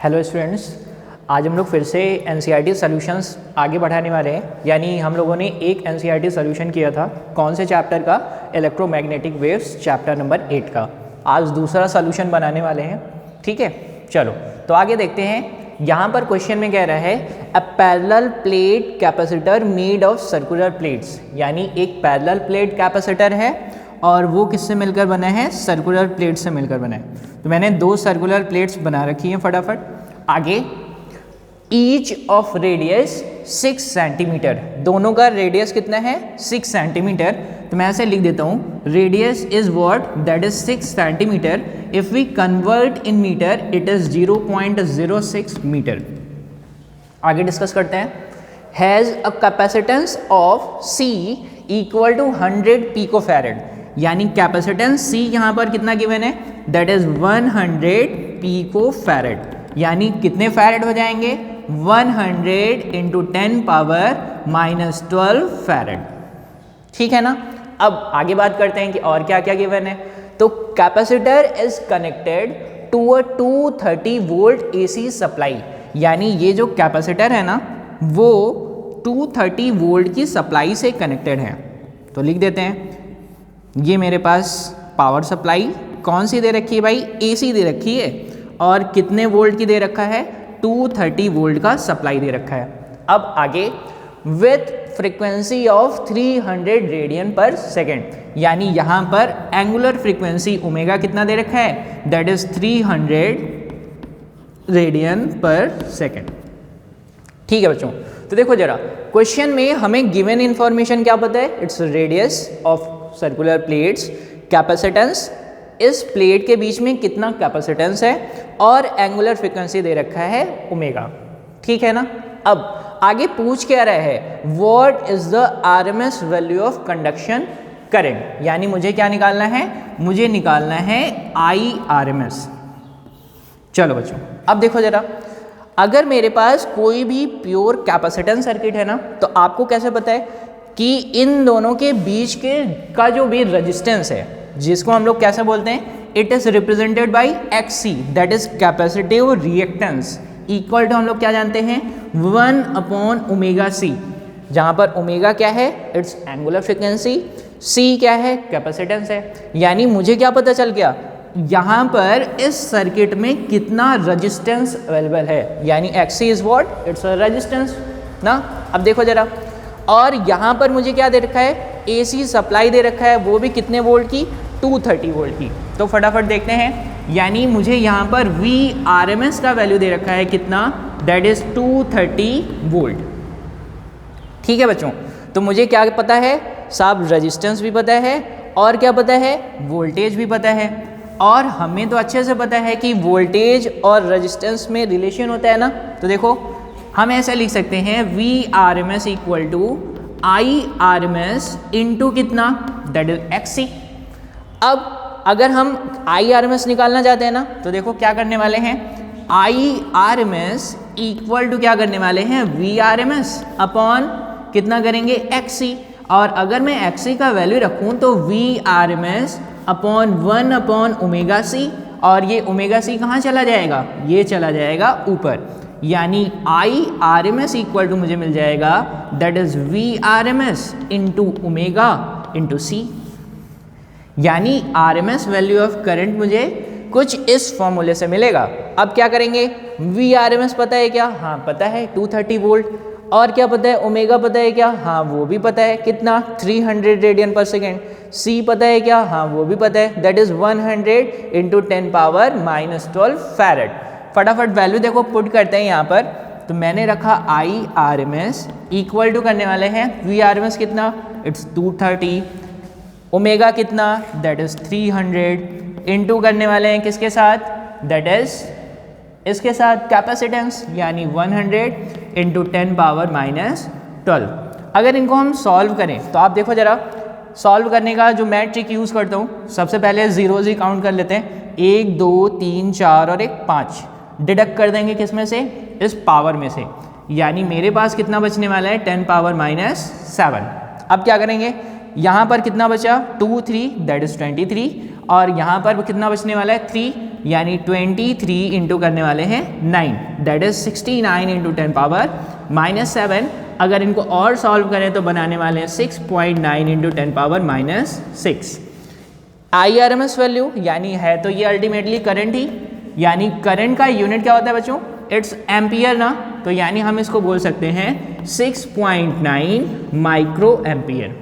Hello students, आज हम लोग फिर से एनसीईआरटी सॉल्यूशंस आगे बढ़ाने वाले हैं। यानी हम लोगों ने एक एनसीईआरटी सॉल्यूशन किया था, कौन से चैप्टर का? इलेक्ट्रोमैग्नेटिक वेव्स चैप्टर नंबर 8 का। आज दूसरा सॉल्यूशन बनाने वाले हैं। ठीक है, चलो तो आगे देखते हैं। यहाँ पर क्वेश्चन में कह रहा है a parallel plate capacitor made of circular plates, यानी एक पैरेलल प्लेट कैपेसिटर है और वो किससे मिलकर बना है? सर्कुलर प्लेट से मिलकर बना है। तो मैंने दो सर्कुलर प्लेट्स बना रखी हैं फटाफट। आगे ईच ऑफ रेडियस 6 सेंटीमीटर, दोनों का रेडियस कितना है? 6 सेंटीमीटर। तो मैं ऐसे लिख देता हूँ, radius is what? That is 6 centimetre. If we convert in metre it is 0.06 metre. आगे डिस्कस करते हैं। Has a capacitance of C equal to 100 picofarad, यानी कैपेसिटेंस C यहाँ पर कितना गिवन है? दैट इज 100 पिकोफैरेड, यानी कितने फैरेड हो जाएंगे? 100 इंटू 10 पावर -12 फैरेड। ठीक है ना। अब आगे बात करते हैं कि और क्या क्या गिवन है। तो capacitor is connected to a 230 volt AC supply, यानी ये जो कैपेसिटर है ना वो 230 वोल्ट की सप्लाई से कनेक्टेड है। तो लिख देते हैं, ये मेरे पास पावर सप्लाई कौन सी दे रखी है भाई? AC दे रखी है। और कितने वोल्ट की दे रखा है? 230 वोल्ट का सप्लाई दे रखा है। अब आगे विथ फ्रीक्वेंसी ऑफ 300 रेडियन पर सेकेंड, यानी यहाँ पर एंगुलर फ्रीक्वेंसी ओमेगा कितना दे रखा है? दैट इज 300 रेडियन पर सेकेंड। ठीक है बच्चों, तो देखो जरा क्वेश्चन में हमें गिवन इंफॉर्मेशन क्या पता है? Its radius of circular plates, capacitance, इस प्लेट के बीच में कितना कैपेसिटेंस है, और एंगुलर फ्रीक्वेंसी दे रखा है ओमेगा। ठीक है ना। अब आगे पूछ क्या रहा है? What is the RMS value of conduction current, यानी मुझे क्या निकालना है? मुझे निकालना है IRMS। चलो बच्चों, अब देखो जरा, अगर मेरे पास कोई भी प्योर कैपेसिटेंस सर्किट है ना, तो आपको कैसे पता है कि इन दोनों के बीच के का जो भी रेजिस्टेंस है, जिसको हम लोग कैसे बोलते हैं? It is represented by XC, that is capacitive reactance, equal to हम लोग क्या जानते हैं? 1/ωc, जहां पर ओमेगा क्या है? इट्स एंगुलर फ्रीक्वेंसी, C क्या है? कैपेसिटेंस है। यानी मुझे क्या पता चल गया? यहाँ पर इस सर्किट में कितना रेजिस्टेंस अवेलेबल है, यानी XC is what? It's a resistance ना। अब देखो जरा, और यहाँ पर मुझे क्या दे रखा है? AC सप्लाई दे रखा है, वो भी कितने वोल्ट की? 230 वोल्ट की। तो फटाफट देखते हैं, यानी मुझे यहाँ पर VRMS का वैल्यू दे रखा है कितना? That is 230 volt. ठीक है बच्चों, तो मुझे क्या पता है? साहब रेजिस्टेंस भी पता है, और क्या पता है? वोल्टेज भी पता है। और हमें तो अच्छे से पता है कि वोल्टेज और रेजिस्टेंस में रिलेशन होता है ना। तो देखो हम ऐसे लिख सकते हैं, VRMS equal to IRMS into कितना? That is XC। अब अगर हम IRMS निकालना चाहते हैं ना, तो देखो क्या करने वाले हैं? IRMS इक्वल टू क्या करने वाले हैं? VRMS अपॉन कितना करेंगे? XC। और अगर मैं XC का वैल्यू रखूं तो VRMS अपॉन 1/ωc, और ये ωc कहाँ चला जाएगा? ये चला जाएगा ऊपर, यानी IRMS इक्वल टू मुझे मिल जाएगा that is VRMS into omega into C। यानी RMS वैल्यू ऑफ करंट मुझे कुछ इस फॉर्मूले से मिलेगा। अब क्या करेंगे? VRMS पता है क्या? हाँ पता है, 230 वोल्ट। और क्या पता है? ओमेगा पता है क्या? हाँ वो भी पता है, कितना? 300 रेडियन पर सेकेंड। C पता है क्या? हाँ वो भी पता है, that is 100 into 10 power -12 farad. फटाफट वैल्यू देखो पुट करते हैं यहाँ पर। तो मैंने रखा IRMS इक्वल टू करने वाले हैं VRMS कितना? इट्स 230, ओमेगा कितना? दैट इज 300, इंटू करने वाले हैं किसके साथ? दैट इज इसके साथ कैपेसिटेंस, यानी 100 इंटू 10 पावर -12। अगर इनको हम सॉल्व करें तो आप देखो जरा, सॉल्व करने का जो मैं ट्रिक यूज़ करता हूँ, सबसे पहले जीरोज ही काउंट कर लेते हैं। 1 2 3 4 और 1 5 डिडक्ट कर देंगे किस में से? इस पावर में से, यानी मेरे पास कितना बचने वाला है? 10 पावर -7। अब क्या करेंगे? यहाँ पर कितना बचा? 2 3 दैट इज 23, और यहाँ पर कितना बचने वाला है? 3 यानी 23 इंटू करने वाले हैं 9, दैट इज 69 इंटू 10⁻⁻7। अगर इनको और सॉल्व करें तो बनाने वाले हैं 6.9 इंटू 10⁻⁻6। IRMS वैल्यू यानी है तो ये अल्टीमेटली करंट ही, यानी करंट का यूनिट क्या होता है बच्चों, इट्स एम्पियर ना, तो यानी हम इसको बोल सकते हैं 6.9 माइक्रो एम्पियर।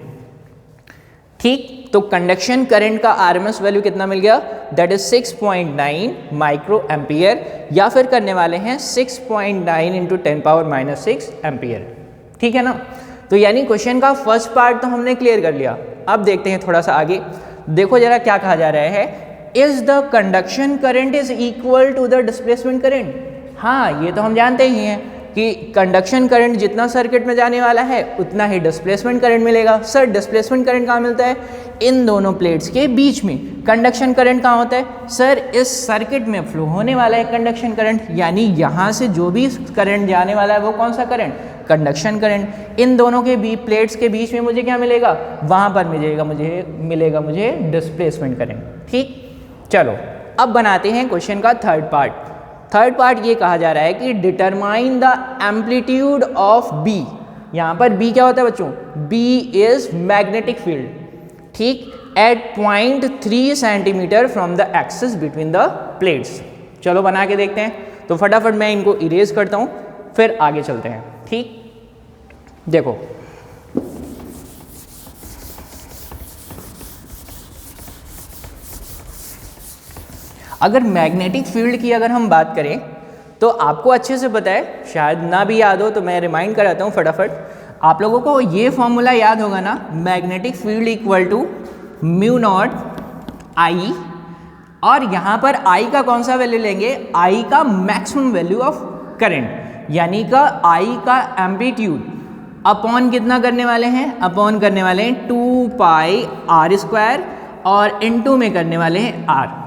ठीक, तो कंडक्शन करंट का RMS वैल्यू कितना मिल गया, दैट इज 6.9 माइक्रो एम्पियर, या फिर करने वाले हैं 6.9 इंटू 10⁻⁻6 एम्पियर। ठीक है ना, तो यानी क्वेश्चन का फर्स्ट पार्ट तो हमने क्लियर कर लिया। अब देखते हैं थोड़ा सा आगे, देखो जरा क्या कहा जा रहा है, is the conduction current is equal to the displacement current. हाँ, ये तो हम जानते ही हैं कि कंडक्शन करंट जितना सर्किट में जाने वाला है उतना ही डिस्प्लेसमेंट करंट मिलेगा। सर डिस्प्लेसमेंट करंट कहाँ मिलता है, इन दोनों प्लेट्स के बीच में। कंडक्शन करंट कहाँ होता है, सर इस सर्किट में फ्लो होने वाला है कंडक्शन करंट, यानी यहाँ से जो भी करंट जाने वाला है वो कौन सा करंट, कंडक्शन करंट। इन दोनों के बीच प्लेट्स के बीच में मुझे क्या मिलेगा, वहाँ पर मिलेगा मुझे डिस्प्लेसमेंट करंट। ठीक, चलो अब बनाते हैं क्वेश्चन का थर्ड पार्ट। थर्ड पार्ट ये कहा जा रहा है कि determine the amplitude of B। यहाँ पर B क्या होता है बच्चों, B इज मैग्नेटिक फील्ड। ठीक, at 0.3 centimetre from the axis between the plates. चलो बना के देखते हैं, तो फटाफट मैं इनको इरेज करता हूँ फिर आगे चलते हैं। ठीक, देखो अगर मैग्नेटिक फील्ड की अगर हम बात करें तो आपको अच्छे से पता है, शायद ना भी याद हो तो मैं रिमाइंड कराता हूँ फटाफट। आप लोगों को ये फॉर्मूला याद होगा ना, magnetic field equal to mu naught I, और यहाँ पर आई का कौन सा वैल्यू लेंगे, आई का मैक्सिमम वैल्यू ऑफ करंट, यानी का आई का एम्पलीट्यूड अपॉन कितना करने वाले हैं, अपॉन करने वाले हैं 2 पाई आर स्क्वायर, और इनटू में करने वाले हैं आर।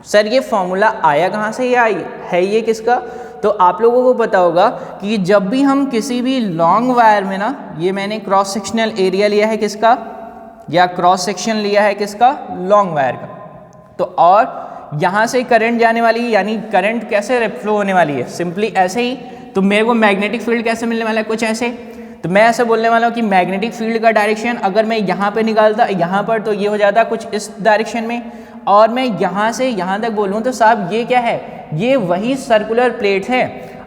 सर ये फॉर्मूला आया कहाँ से, ये आई है ये किसका, तो आप लोगों को पता होगा कि जब भी हम किसी भी लॉन्ग वायर में ना, ये मैंने क्रॉस सेक्शनल एरिया लिया है किसका, या क्रॉस सेक्शन लिया है किसका, लॉन्ग वायर का, तो और यहाँ से करंट जाने वाली, यानी करंट कैसे फ्लो होने वाली है, सिंपली ऐसे ही। तो मेरे को मैग्नेटिक फील्ड कैसे मिलने वाला है, कुछ ऐसे। तो मैं ऐसे बोलने वाला हूँ कि मैग्नेटिक फील्ड का डायरेक्शन अगर मैं यहाँ पे निकालता यहाँ पर, तो ये हो जाता कुछ इस डायरेक्शन में, और मैं यहाँ से यहाँ तक बोलूँ तो साहब ये क्या है, ये वही सर्कुलर प्लेट है।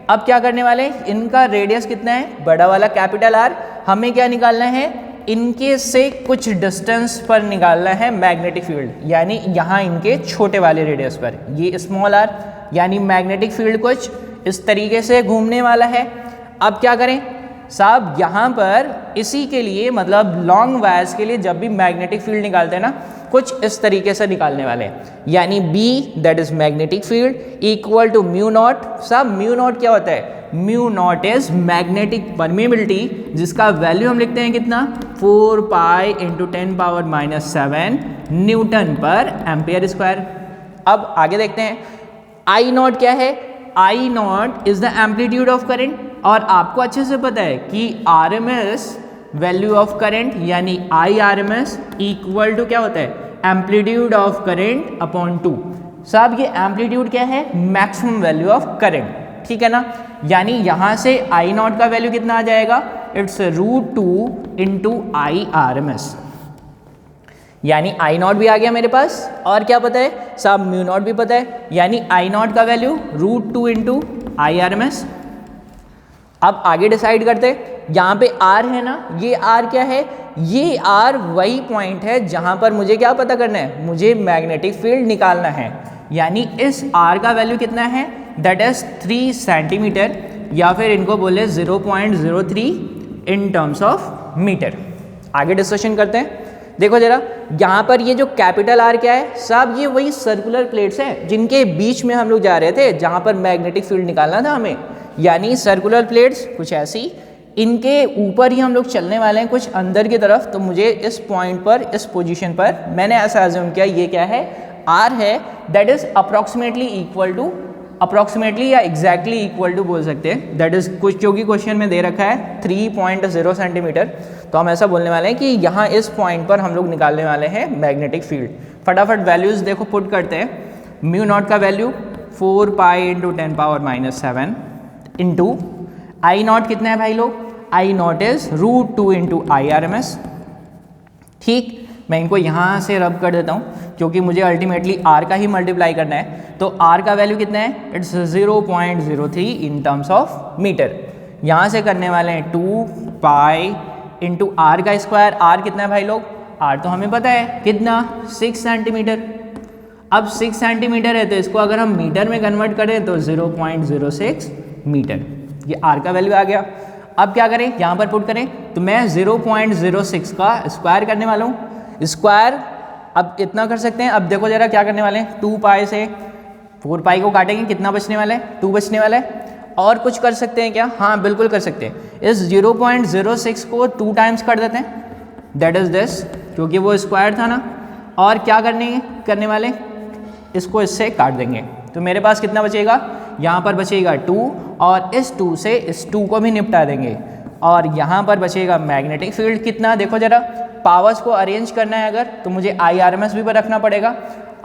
अब क्या करने वाले हैं, इनका रेडियस कितना है, बड़ा वाला कैपिटल आर, हमें क्या निकालना है, इनके से कुछ डिस्टेंस पर निकालना है मैग्नेटिक फील्ड, यानी यहाँ इनके छोटे वाले रेडियस पर, ये स्मॉल आर, यानी मैग्नेटिक फील्ड कुछ इस तरीके से घूमने वाला है। अब क्या करें साहब, यहाँ पर इसी के लिए मतलब लॉन्ग वायर्स के लिए जब भी मैग्नेटिक फील्ड निकालते हैं ना, कुछ इस तरीके से निकालने वाले हैं, यानी B that is magnetic field equal to mu naught. साहब म्यू नॉट क्या होता है, mu naught is magnetic permeability, जिसका वैल्यू हम लिखते हैं कितना, 4 pi into 10⁻⁻7 newton per ampere square. अब आगे देखते हैं, आई नॉट क्या है, I naught is the amplitude of current, और आपको अच्छे से पता है कि RMS वैल्यू ऑफ करंट यानी IRMS इक्वल टू क्या होता है, एम्पलीट्यूड ऑफ करंट अपॉन 2। साहब ये एम्पलीट्यूड क्या है, मैक्सिमम वैल्यू ऑफ करंट। ठीक है ना, यानी यहाँ से आई नॉट का वैल्यू कितना आ जाएगा, इट्स √2 इंटू IRMS, यानी आई नॉट भी आ गया मेरे पास, और क्या पता है साहब, म्यू नॉट भी पता है, यानी आई नॉट का वैल्यू √2 इंटू IRMS। अब आगे डिसाइड करते हैं, यहाँ पे R है ना, ये R क्या है, ये R वही पॉइंट है जहाँ पर मुझे क्या पता करना है, मुझे मैग्नेटिक फील्ड निकालना है, यानी इस R का वैल्यू कितना है, दैट इज 3 सेंटीमीटर, या फिर इनको बोले 0.03 इन टर्म्स ऑफ मीटर। आगे डिस्कशन करते हैं, देखो जरा यहाँ पर ये जो कैपिटल आर क्या है साहब, ये वही सर्कुलर प्लेट्स हैं जिनके बीच में हम लोग जा रहे थे जहाँ पर मैग्नेटिक फील्ड निकालना था हमें, यानी सर्कुलर प्लेट्स कुछ ऐसी, इनके ऊपर ही हम लोग चलने वाले हैं कुछ अंदर की तरफ। तो मुझे इस पॉइंट पर, इस पोजीशन पर मैंने ऐसा एज्यूम किया ये क्या है, आर है, that is approximately equal to, approximately या एग्जैक्टली इक्वल टू बोल सकते हैं, दैट इज कुछ जो कि क्वेश्चन में दे रखा है 3.0 सेंटीमीटर। तो हम ऐसा बोलने वाले हैं कि यहाँ इस पॉइंट पर हम लोग निकालने वाले हैं मैग्नेटिक फील्ड। फटाफट वैल्यूज देखो पुट करते हैं, म्यू नॉट का value 4 pi into 10 power minus 7 into I naught कितना है भाई लोग, I naught is √2 into I R M S. ठीक, मैं इनको यहाँ से रब कर देता हूँ क्योंकि मुझे अल्टीमेटली r का ही मल्टीप्लाई करना है। तो r का वैल्यू कितना है, it's 0.03 in terms of metre. यहाँ से करने वाले हैं 2 पाई इंटू आर का स्क्वायर। आर कितना है भाई लोग, आर तो हमें पता है कितना, 6 सेंटीमीटर। अब 6 सेंटीमीटर है तो इसको अगर हम मीटर में कन्वर्ट करें तो 0.06 मीटर, ये आर का वैल्यू आ गया। अब क्या करें, यहाँ पर पुट करें तो मैं 0.06 का स्क्वायर करने वाला हूँ। स्क्वायर अब इतना कर सकते हैं, अब देखो जरा क्या करने वाले हैं, 2 पाई से 4 पाई को काटेंगे, कितना बचने वाला है, 2 बचने वाला है। और कुछ कर सकते हैं क्या, हाँ बिल्कुल कर सकते हैं। इस 0.06 को 2 टाइम्स कर देते हैं, दैट इज दिस, क्योंकि वो स्क्वायर था ना। और क्या करने वाले, इसको इससे काट देंगे तो मेरे पास कितना बचेगा, यहाँ पर बचेगा 2 और इस 2 से इस 2 को भी निपटा देंगे। और यहाँ पर बचेगा मैग्नेटिक फील्ड कितना, देखो जरा, पावर्स को अरेंज करना है अगर तो मुझे आई आर एम एस भी पर रखना पड़ेगा।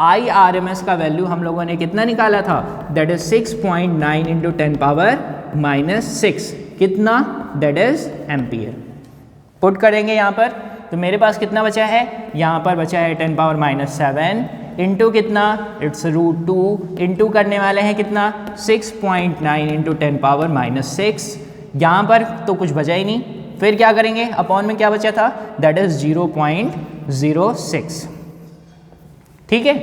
आई आर एम एस का वैल्यू हम लोगों ने कितना निकाला था, that is 6.9 into 10 power minus 6, कितना, दैट इज एम्पियर। पुट करेंगे यहाँ पर तो मेरे पास कितना बचा है, यहाँ पर बचा है 10 पावर माइनस 7 इंटू कितना, इट्स √2 इंटू करने वाले हैं कितना, 6.9 इंटू 10 पावर माइनस 6। यहाँ पर तो कुछ बचा ही नहीं, फिर क्या करेंगे, अपॉन में क्या बचा था, दैट इज 0.06। ठीक है,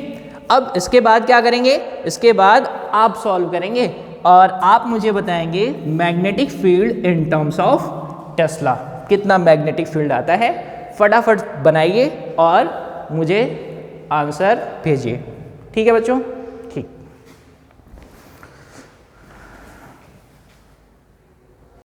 अब इसके बाद क्या करेंगे, इसके बाद आप सॉल्व करेंगे और आप मुझे बताएंगे magnetic field in terms of Tesla, कितना मैग्नेटिक फील्ड आता है। फटाफट बनाइए और मुझे आंसर भेजिए। ठीक है बच्चों।